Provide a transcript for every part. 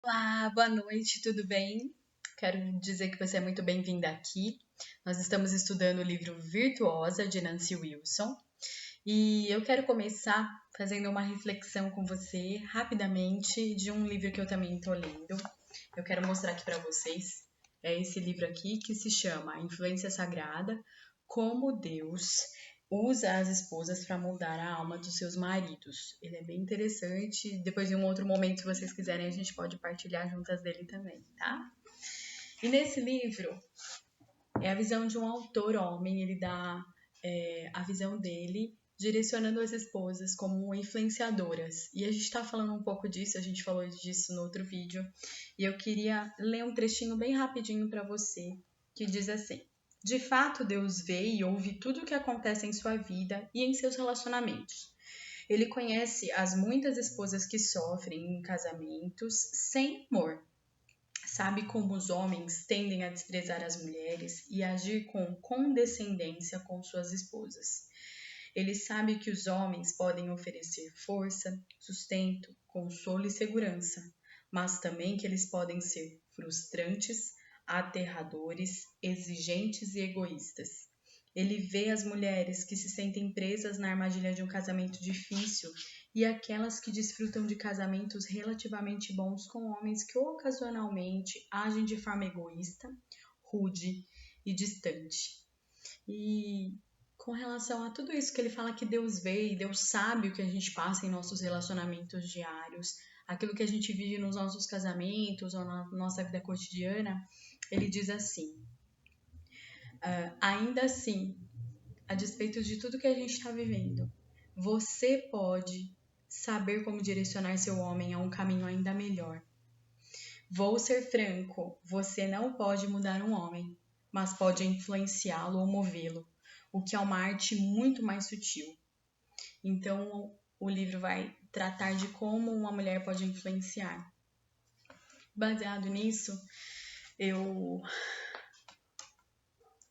Olá, boa noite, tudo bem? Quero dizer que você é muito bem-vinda aqui. Nós estamos estudando o livro Virtuosa, de Nancy Wilson, e eu quero começar fazendo uma reflexão com você rapidamente de um livro que eu também estou lendo. Eu quero mostrar aqui para vocês. É esse livro aqui que se chama A Influência Sagrada: Como Deus usa as esposas para moldar a alma dos seus maridos. Ele é bem interessante. Depois, em um outro momento, se vocês quiserem, a gente pode partilhar juntas dele também, tá? E nesse livro é a visão de um autor homem. Ele dá a visão dele direcionando as esposas como influenciadoras. E a gente está falando um pouco disso, a gente falou disso no outro vídeo. E eu queria ler um trechinho bem rapidinho para você, que diz assim: De fato, Deus vê e ouve tudo o que acontece em sua vida e em seus relacionamentos. Ele conhece as muitas esposas que sofrem em casamentos sem amor. Sabe como os homens tendem a desprezar as mulheres e agir com condescendência com suas esposas. Ele sabe que os homens podem oferecer força, sustento, consolo e segurança, mas também que eles podem ser frustrantes, aterradores, exigentes e egoístas. Ele vê as mulheres que se sentem presas na armadilha de um casamento difícil e aquelas que desfrutam de casamentos relativamente bons com homens que ocasionalmente agem de forma egoísta, rude e distante. E com relação a tudo isso que ele fala que Deus vê e Deus sabe o que a gente passa em nossos relacionamentos diários, aquilo que a gente vive nos nossos casamentos ou na nossa vida cotidiana, ele diz assim: ainda assim, a despeito de tudo que a gente está vivendo, você pode saber como direcionar seu homem a um caminho ainda melhor. Vou ser franco, você não pode mudar um homem, mas pode influenciá-lo ou movê-lo, o que é uma arte muito mais sutil. Então, o livro vai tratar de como uma mulher pode influenciar. Baseado nisso, eu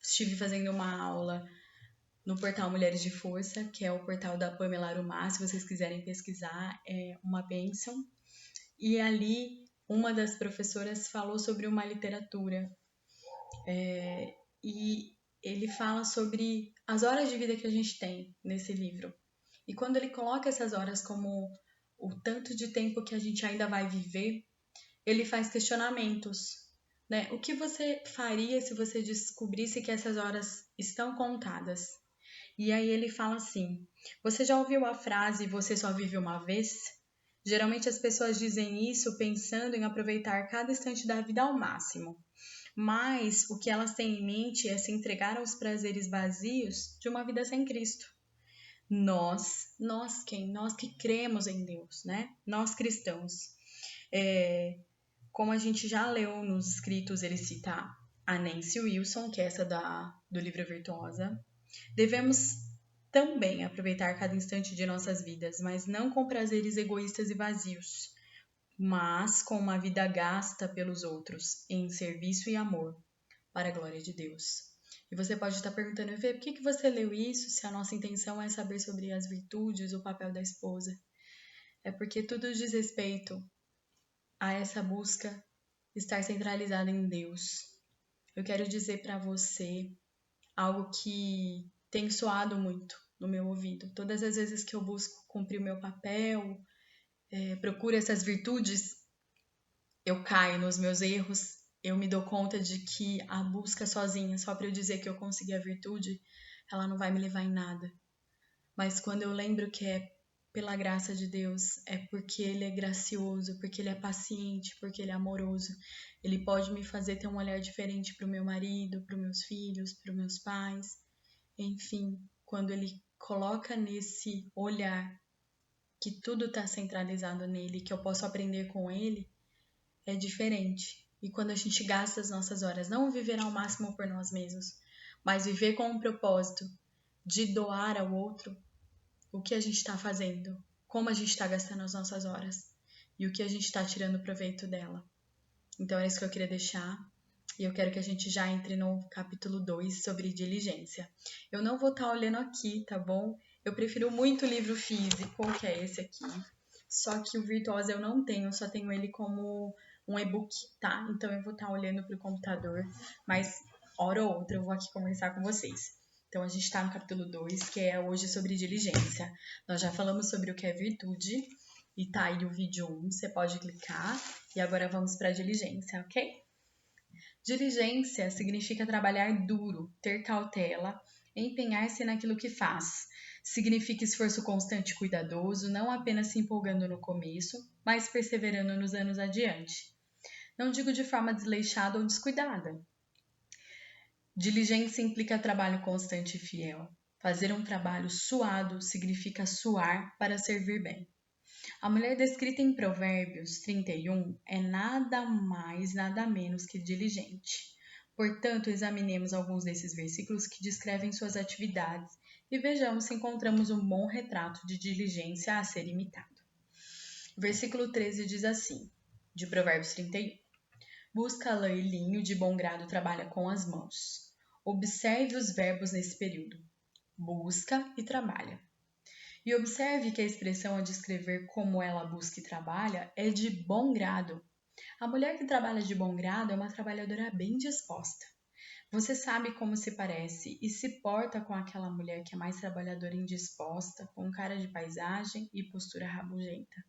estive fazendo uma aula no portal Mulheres de Força, que é o portal da Pamela Arumá, se vocês quiserem pesquisar, é uma bênção. E ali, uma das professoras falou sobre uma literatura, e ele fala sobre as horas de vida que a gente tem nesse livro. E quando ele coloca essas horas como o tanto de tempo que a gente ainda vai viver, ele faz questionamentos, né? O que você faria se você descobrisse que essas horas estão contadas? E aí ele fala assim: você já ouviu a frase "você só vive uma vez"? Geralmente as pessoas dizem isso pensando em aproveitar cada instante da vida ao máximo. Mas o que elas têm em mente é se entregar aos prazeres vazios de uma vida sem Cristo. Nós quem? Nós que cremos em Deus, né? Nós cristãos. Como a gente já leu nos escritos, ele cita a Nancy Wilson, que é essa do livro Virtuosa. Devemos também aproveitar cada instante de nossas vidas, mas não com prazeres egoístas e vazios, mas com uma vida gasta pelos outros, em serviço e amor, para a glória de Deus. E você pode estar perguntando, Fê, por que você leu isso se a nossa intenção é saber sobre as virtudes, o papel da esposa? É porque tudo diz respeito a essa busca estar centralizada em Deus. Eu quero dizer para você algo que tem soado muito no meu ouvido. Todas as vezes que eu busco cumprir o meu papel, procuro essas virtudes, eu caio nos meus erros, eu me dou conta de que a busca sozinha, só para eu dizer que eu consegui a virtude, ela não vai me levar em nada. Mas quando eu lembro que é pela graça de Deus, é porque Ele é gracioso, porque Ele é paciente, porque Ele é amoroso. Ele pode me fazer ter um olhar diferente para o meu marido, para os meus filhos, para os meus pais. Enfim, quando Ele coloca nesse olhar que tudo está centralizado nele, que eu posso aprender com Ele, é diferente. E quando a gente gasta as nossas horas, não viver ao máximo por nós mesmos, mas viver com um propósito de doar ao outro, o que a gente está fazendo, como a gente está gastando as nossas horas e o que a gente está tirando proveito dela. Então é isso que eu queria deixar. E eu quero que a gente já entre no capítulo 2 sobre diligência. Eu não vou estar olhando aqui, tá bom? Eu prefiro muito o livro físico, que é esse aqui. Só que o Virtuosa eu não tenho, eu só tenho ele como um e-book, tá? Então eu vou estar olhando para o computador, mas hora ou outra eu vou aqui conversar com vocês. Então a gente está no capítulo 2, que é hoje sobre diligência. Nós já falamos sobre o que é virtude, e tá aí o vídeo 1, você pode clicar. E agora vamos para a diligência, ok? Diligência significa trabalhar duro, ter cautela, empenhar-se naquilo que faz. Significa esforço constante e cuidadoso, não apenas se empolgando no começo, mas perseverando nos anos adiante. Não digo de forma desleixada ou descuidada. Diligência implica trabalho constante e fiel. Fazer um trabalho suado significa suar para servir bem. A mulher descrita em Provérbios 31 é nada mais, nada menos que diligente. Portanto, examinemos alguns desses versículos que descrevem suas atividades e vejamos se encontramos um bom retrato de diligência a ser imitado. Versículo 13 diz assim, de Provérbios 31. Busca lã e linho, de bom grado trabalha com as mãos. Observe os verbos nesse período. Busca e trabalha. E observe que a expressão a descrever como ela busca e trabalha é de bom grado. A mulher que trabalha de bom grado é uma trabalhadora bem disposta. Você sabe como se parece e se porta com aquela mulher que é mais trabalhadora e indisposta, com cara de paisagem e postura rabugenta.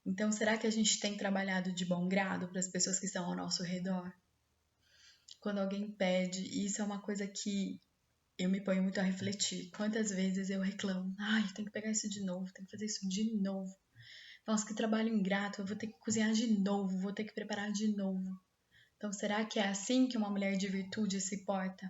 Então, será que a gente tem trabalhado de bom grado para as pessoas que estão ao nosso redor? Quando alguém pede, e isso é uma coisa que eu me ponho muito a refletir. Quantas vezes eu reclamo, ai, tem que pegar isso de novo, tem que fazer isso de novo. Nossa, que trabalho ingrato, eu vou ter que cozinhar de novo, vou ter que preparar de novo. Então, será que é assim que uma mulher de virtude se porta?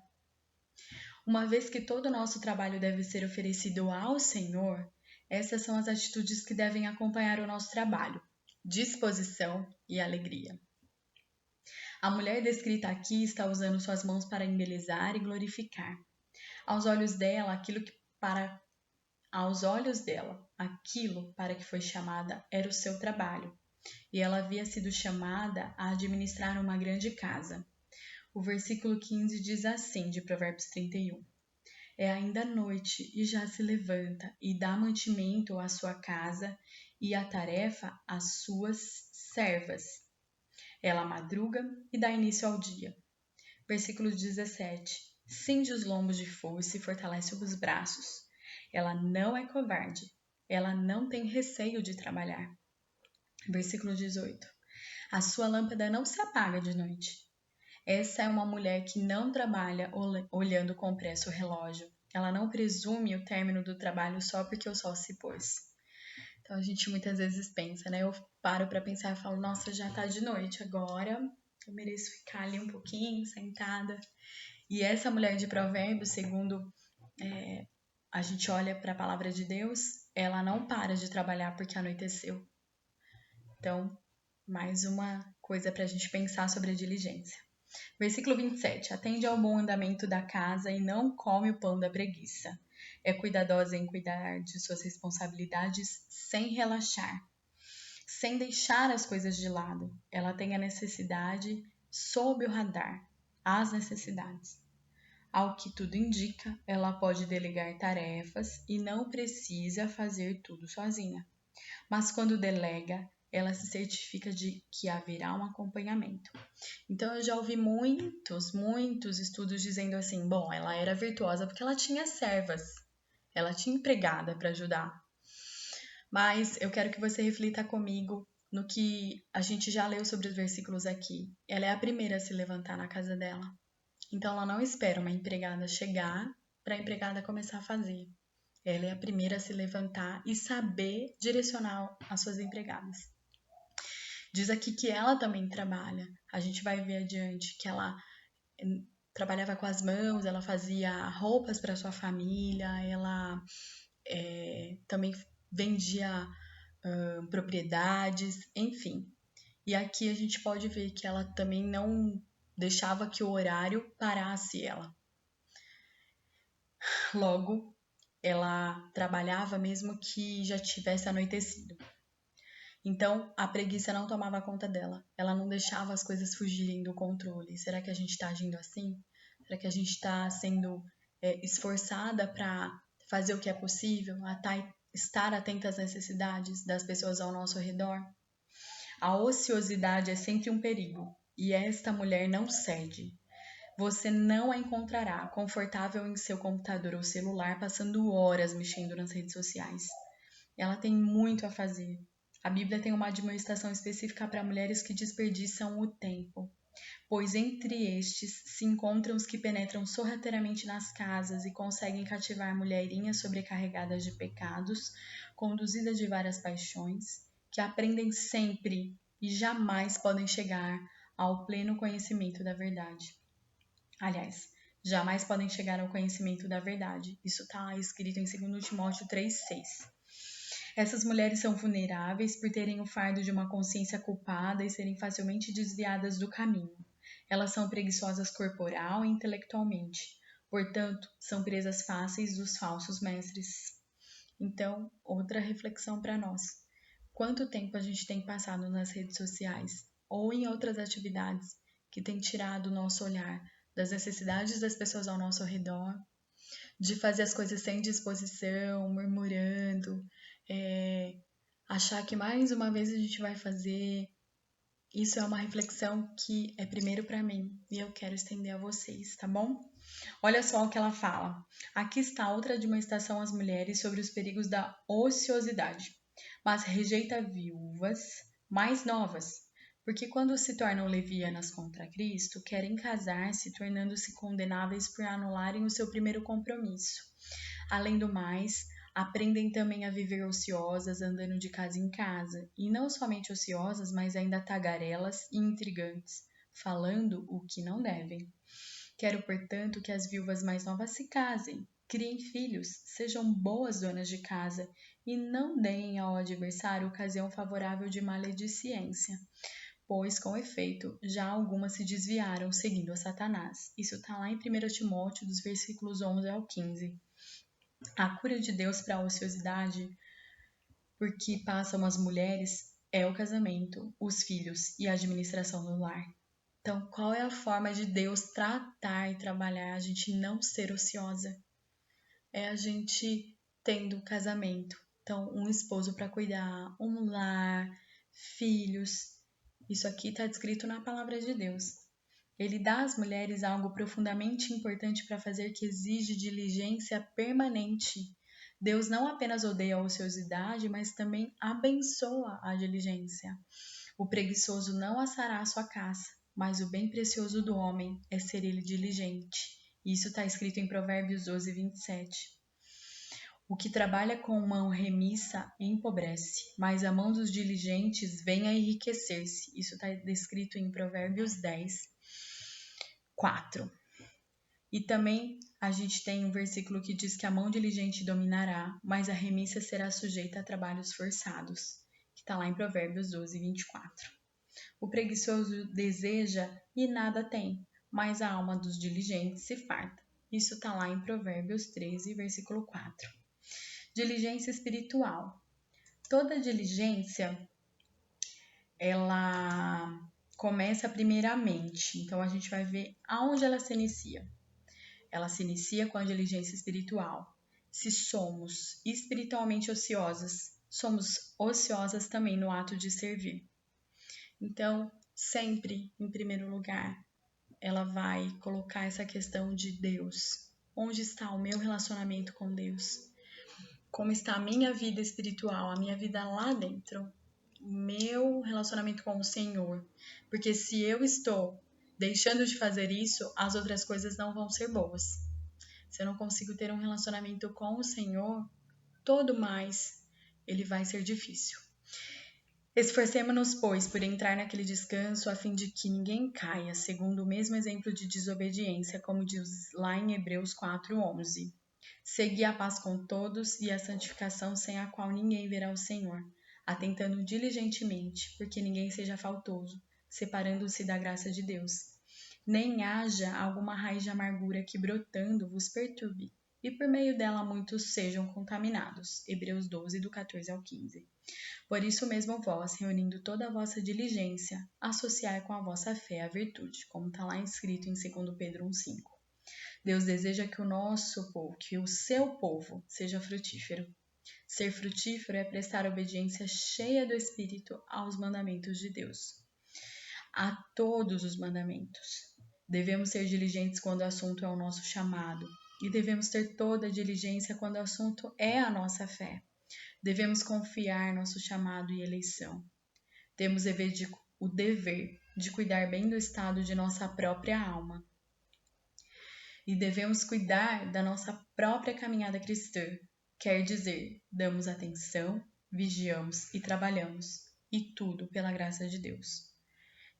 Uma vez que todo o nosso trabalho deve ser oferecido ao Senhor, essas são as atitudes que devem acompanhar o nosso trabalho: disposição e alegria. A mulher descrita aqui está usando suas mãos para embelezar e glorificar. Aos olhos dela, aquilo para que foi chamada era o seu trabalho, e ela havia sido chamada a administrar uma grande casa. O versículo 15 diz assim, de Provérbios 31. É ainda noite e já se levanta e dá mantimento à sua casa e a tarefa às suas servas. Ela madruga e dá início ao dia. Versículo 17. Cinge os lombos de força e fortalece os braços. Ela não é covarde. Ela não tem receio de trabalhar. Versículo 18. A sua lâmpada não se apaga de noite. Essa é uma mulher que não trabalha olhando com pressa o relógio. Ela não presume o término do trabalho só porque o sol se pôs. Então a gente muitas vezes pensa, né? Eu paro para pensar e falo, nossa, já tá de noite agora, eu mereço ficar ali um pouquinho sentada. E essa mulher de Provérbios, segundo a gente olha para a palavra de Deus, ela não para de trabalhar porque anoiteceu. Então, mais uma coisa para a gente pensar sobre a diligência. Versículo 27. Atende ao bom andamento da casa e não come o pão da preguiça. É cuidadosa em cuidar de suas responsabilidades sem relaxar, sem deixar as coisas de lado. Ela tem a necessidade sob o radar, as necessidades. Ao que tudo indica, ela pode delegar tarefas e não precisa fazer tudo sozinha. Mas quando delega, ela se certifica de que haverá um acompanhamento. Então, eu já ouvi muitos estudos dizendo assim, bom, ela era virtuosa porque ela tinha servas, ela tinha empregada para ajudar. Mas eu quero que você reflita comigo no que a gente já leu sobre os versículos aqui. Ela é a primeira a se levantar na casa dela. Então, ela não espera uma empregada chegar para a empregada começar a fazer. Ela é a primeira a se levantar e saber direcionar as suas empregadas. Diz aqui que ela também trabalha. A gente vai ver adiante que ela trabalhava com as mãos, ela fazia roupas para sua família, ela também vendia propriedades, enfim. E aqui a gente pode ver que ela também não deixava que o horário parasse ela. Logo, ela trabalhava mesmo que já tivesse anoitecido. Então, a preguiça não tomava conta dela. Ela não deixava as coisas fugirem do controle. Será que a gente está agindo assim? Será que a gente está sendo esforçada para fazer o que é possível, estar atenta às necessidades das pessoas ao nosso redor? A ociosidade é sempre um perigo, e esta mulher não cede. Você não a encontrará confortável em seu computador ou celular, passando horas mexendo nas redes sociais. Ela tem muito a fazer. A Bíblia tem uma admoestação específica para mulheres que desperdiçam o tempo, pois entre estes se encontram os que penetram sorrateiramente nas casas e conseguem cativar mulherinhas sobrecarregadas de pecados, conduzidas de várias paixões, que aprendem sempre e jamais podem chegar ao pleno conhecimento da verdade. Aliás, jamais podem chegar ao conhecimento da verdade. Isso está escrito em 2 Timóteo 3,6. Essas mulheres são vulneráveis por terem o fardo de uma consciência culpada e serem facilmente desviadas do caminho. Elas são preguiçosas corporal e intelectualmente, portanto, são presas fáceis dos falsos mestres. Então, outra reflexão para nós. Quanto tempo a gente tem passado nas redes sociais ou em outras atividades que tem tirado o nosso olhar das necessidades das pessoas ao nosso redor, de fazer as coisas sem disposição, murmurando, achar que mais uma vez a gente vai fazer. Isso é uma reflexão que é primeiro para mim e eu quero estender a vocês, tá bom? Olha só o que ela fala. Aqui está outra admoestação às mulheres sobre os perigos da ociosidade, mas rejeita viúvas mais novas, porque quando se tornam levianas contra Cristo, querem casar-se, tornando-se condenáveis por anularem o seu primeiro compromisso. Além do mais, aprendem também a viver ociosas, andando de casa em casa, e não somente ociosas, mas ainda tagarelas e intrigantes, falando o que não devem. Quero, portanto, que as viúvas mais novas se casem, criem filhos, sejam boas donas de casa e não deem ao adversário ocasião favorável de maledicência, pois, com efeito, já algumas se desviaram seguindo a Satanás. Isso está lá em 1 Timóteo, dos versículos 11 ao 15. A cura de Deus para a ociosidade, por que passam as mulheres, é o casamento, os filhos e a administração do lar. Então, qual é a forma de Deus tratar e trabalhar a gente não ser ociosa? É a gente tendo casamento. Então, um esposo para cuidar, um lar, filhos. Isso aqui está descrito na palavra de Deus. Ele dá às mulheres algo profundamente importante para fazer que exige diligência permanente. Deus não apenas odeia a ociosidade, mas também abençoa a diligência. O preguiçoso não assará a sua caça, mas o bem precioso do homem é ser ele diligente. Isso está escrito em Provérbios 12, 27. O que trabalha com mão remissa empobrece, mas a mão dos diligentes vem a enriquecer-se. Isso está descrito em Provérbios 10, 4. E também a gente tem um versículo que diz que a mão diligente dominará, mas a remissa será sujeita a trabalhos forçados, que está lá em Provérbios 12, 24. O preguiçoso deseja e nada tem, mas a alma dos diligentes se farta. Isso está lá em Provérbios 13, versículo 4. Diligência espiritual. Toda diligência, ela começa primeiramente. Então, a gente vai ver aonde ela se inicia. Ela se inicia com a diligência espiritual. Se somos espiritualmente ociosas, somos ociosas também no ato de servir. Então, sempre, em primeiro lugar, ela vai colocar essa questão de Deus. Onde está o meu relacionamento com Deus? Como está a minha vida espiritual, a minha vida lá dentro? O meu relacionamento com o Senhor. Porque se eu estou deixando de fazer isso, as outras coisas não vão ser boas. Se eu não consigo ter um relacionamento com o Senhor, todo mais, ele vai ser difícil. Esforcemo-nos, pois, por entrar naquele descanso, a fim de que ninguém caia, segundo o mesmo exemplo de desobediência, como diz lá em Hebreus 4:11. Segui a paz com todos e a santificação, sem a qual ninguém verá o Senhor, atentando diligentemente, porque ninguém seja faltoso, separando-se da graça de Deus. Nem haja alguma raiz de amargura que, brotando, vos perturbe, e por meio dela muitos sejam contaminados. Hebreus 12, do 14 ao 15. Por isso mesmo vós, reunindo toda a vossa diligência, associai com a vossa fé a virtude, como está lá escrito em 2 Pedro 1,5. Deus deseja que o nosso povo, que o seu povo, seja frutífero. Ser frutífero é prestar obediência cheia do Espírito aos mandamentos de Deus, a todos os mandamentos. Devemos ser diligentes quando o assunto é o nosso chamado, e devemos ter toda a diligência quando o assunto é a nossa fé. Devemos confiar nosso chamado e eleição. Temos o dever de cuidar bem do estado de nossa própria alma. E devemos cuidar da nossa própria caminhada cristã. Quer dizer, damos atenção, vigiamos e trabalhamos, e tudo pela graça de Deus.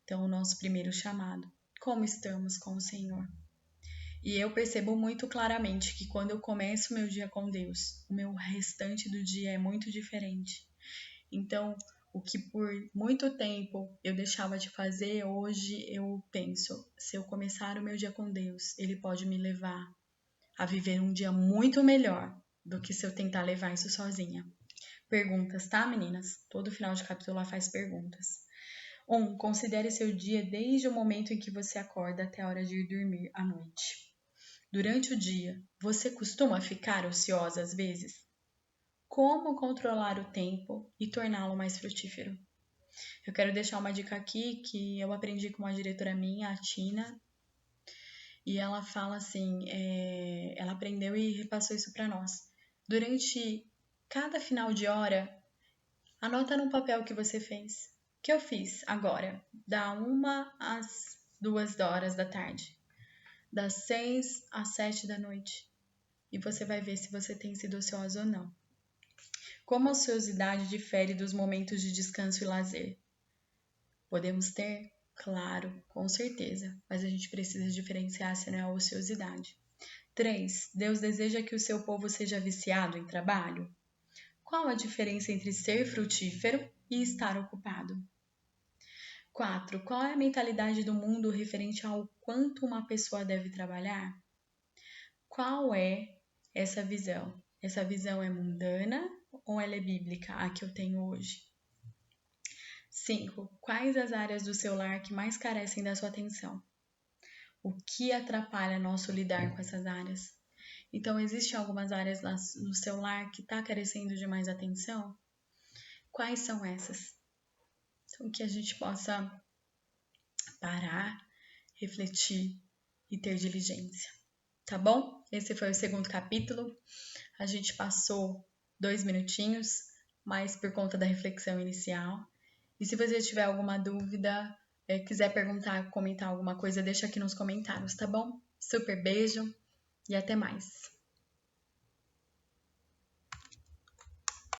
Então, o nosso primeiro chamado: como estamos com o Senhor? E eu percebo muito claramente que quando eu começo o meu dia com Deus, o meu restante do dia é muito diferente. Então, o que por muito tempo eu deixava de fazer, hoje eu penso, se eu começar o meu dia com Deus, Ele pode me levar a viver um dia muito melhor do que se eu tentar levar isso sozinha. Perguntas, tá, meninas? Todo final de capítulo ela faz perguntas. 1. Considere seu dia desde o momento em que você acorda até a hora de ir dormir à noite. Durante o dia, você costuma ficar ociosa às vezes? Como controlar o tempo e torná-lo mais frutífero? Eu quero deixar uma dica aqui que eu aprendi com uma diretora minha, a Tina, e ela fala assim, ela aprendeu e repassou isso para nós. Durante cada final de hora, anota num papel o que você fez. O que eu fiz agora? Da 1 às 2 horas da tarde. Das 6 às 7 da noite. E você vai ver se você tem sido ociosa ou não. Como a ociosidade difere dos momentos de descanso e lazer? Podemos ter? Claro, com certeza, mas a gente precisa diferenciar se não é a ociosidade. 3. Deus deseja que o seu povo seja viciado em trabalho? Qual a diferença entre ser frutífero e estar ocupado? 4. Qual é a mentalidade do mundo referente ao quanto uma pessoa deve trabalhar? Qual é essa visão? Essa visão é mundana ou ela é bíblica, a que eu tenho hoje? 5. Quais as áreas do seu lar que mais carecem da sua atenção? O que atrapalha nosso lidar com essas áreas? Então, existem algumas áreas no seu lar que está carecendo de mais atenção? Quais são essas? Então, que a gente possa parar, refletir e ter diligência. Tá bom? Esse foi o segundo capítulo. A gente passou 2 minutinhos, mas por conta da reflexão inicial. E se você tiver alguma dúvida, quiser perguntar, comentar alguma coisa, deixa aqui nos comentários, tá bom? Super beijo e até mais!